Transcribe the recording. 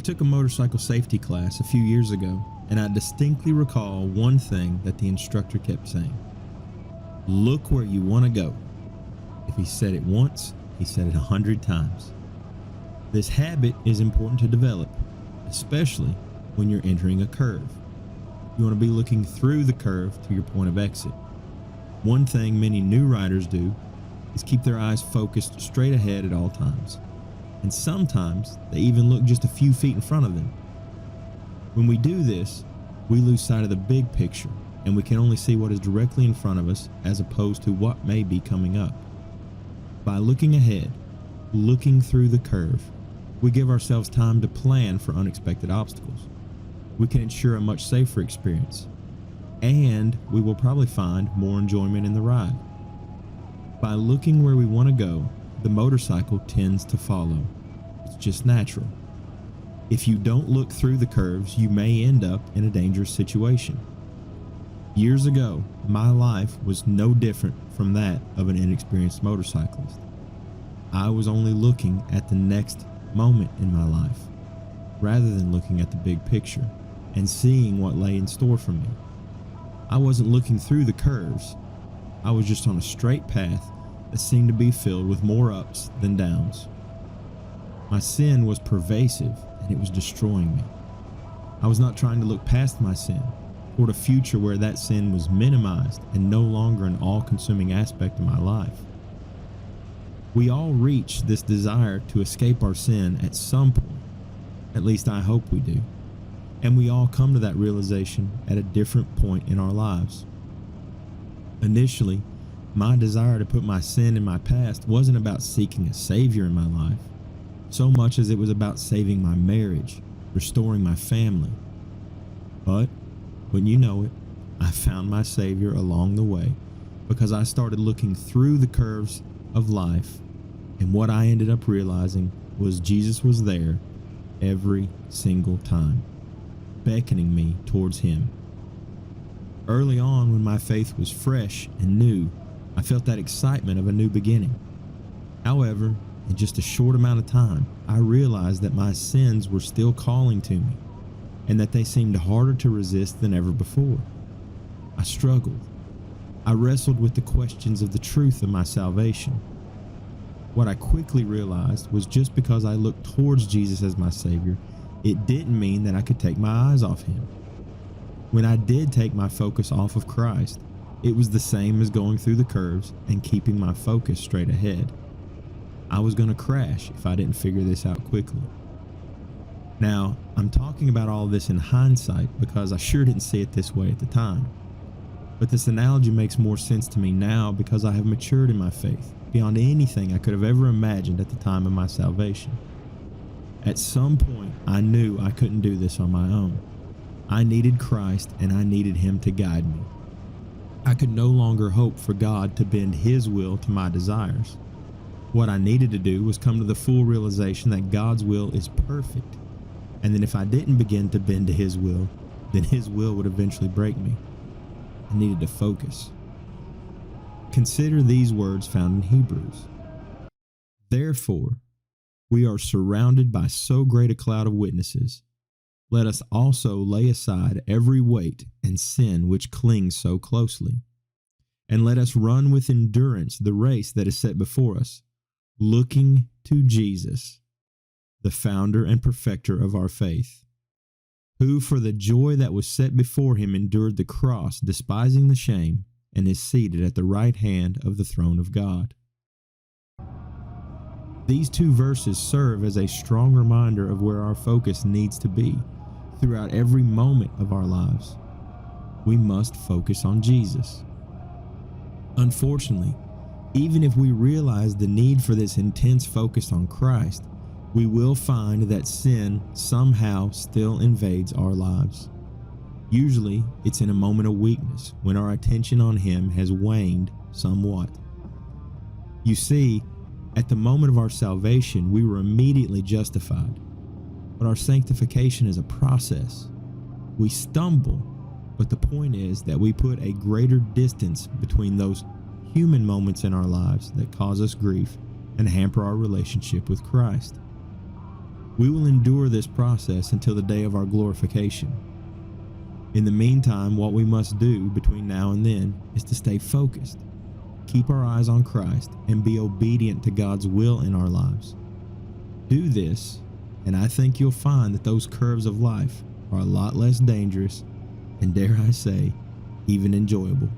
took a motorcycle safety class a few years ago, and I distinctly recall one thing that the instructor kept saying. Look where you want to go. If he said it once, he said it 100 times. This habit is important to develop, especially when you're entering a curve. You want to be looking through the curve to your point of exit. One thing many new riders do is keep their eyes focused straight ahead at all times. And sometimes they even look just a few feet in front of them. When we do this, we lose sight of the big picture, and we can only see what is directly in front of us as opposed to what may be coming up. By looking ahead, looking through the curve, we give ourselves time to plan for unexpected obstacles. We can ensure a much safer experience, and we will probably find more enjoyment in the ride. By looking where we want to go, the motorcycle tends to follow. It's just natural. If you don't look through the curves, you may end up in a dangerous situation. Years ago, my life was no different from that of an inexperienced motorcyclist. I was only looking at the next moment in my life, rather than looking at the big picture and seeing what lay in store for me. I wasn't looking through the curves. I was just on a straight path that seemed to be filled with more ups than downs. My sin was pervasive, and it was destroying me. I was not trying to look past my sin toward a future where that sin was minimized and no longer an all-consuming aspect of my life. We all reach this desire to escape our sin at some point. At least I hope we do. And we all come to that realization at a different point in our lives. Initially, my desire to put my sin in my past wasn't about seeking a savior in my life, so much as it was about saving my marriage, restoring my family. But, when you know it, I found my savior along the way because I started looking through the curves of life, and what I ended up realizing was Jesus was there every single time, beckoning me towards him. Early on, when my faith was fresh and new, I felt that excitement of a new beginning. However, in just a short amount of time, I realized that my sins were still calling to me, and that they seemed harder to resist than ever before. I struggled. I wrestled with the questions of the truth of my salvation. What I quickly realized was just because I looked towards Jesus as my Savior, it didn't mean that I could take my eyes off him. When I did take my focus off of Christ, it was the same as going through the curves and keeping my focus straight ahead. I was going to crash if I didn't figure this out quickly. Now, I'm talking about all of this in hindsight because I sure didn't see it this way at the time. But this analogy makes more sense to me now because I have matured in my faith beyond anything I could have ever imagined at the time of my salvation. At some point, I knew I couldn't do this on my own. I needed Christ, and I needed him to guide me. I could no longer hope for God to bend his will to my desires. What I needed to do was come to the full realization that God's will is perfect, and that if I didn't begin to bend to his will, then his will would eventually break me. I needed to focus. Consider these words found in Hebrews. Therefore, we are surrounded by so great a cloud of witnesses. Let us also lay aside every weight and sin which clings so closely, and let us run with endurance the race that is set before us, looking to Jesus, the founder and perfecter of our faith, who for the joy that was set before him endured the cross, despising the shame, and is seated at the right hand of the throne of God. These two verses serve as a strong reminder of where our focus needs to be throughout every moment of our lives. We must focus on Jesus. Unfortunately, even if we realize the need for this intense focus on Christ, we will find that sin somehow still invades our lives. Usually, it's in a moment of weakness when our attention on him has waned somewhat. You see, at the moment of our salvation, we were immediately justified. But our sanctification is a process. We stumble, but the point is that we put a greater distance between those human moments in our lives that cause us grief and hamper our relationship with Christ. We will endure this process until the day of our glorification. In the meantime, what we must do between now and then is to stay focused, keep our eyes on Christ, and be obedient to God's will in our lives. Do this, and I think you'll find that those curves of life are a lot less dangerous and, dare I say, even enjoyable.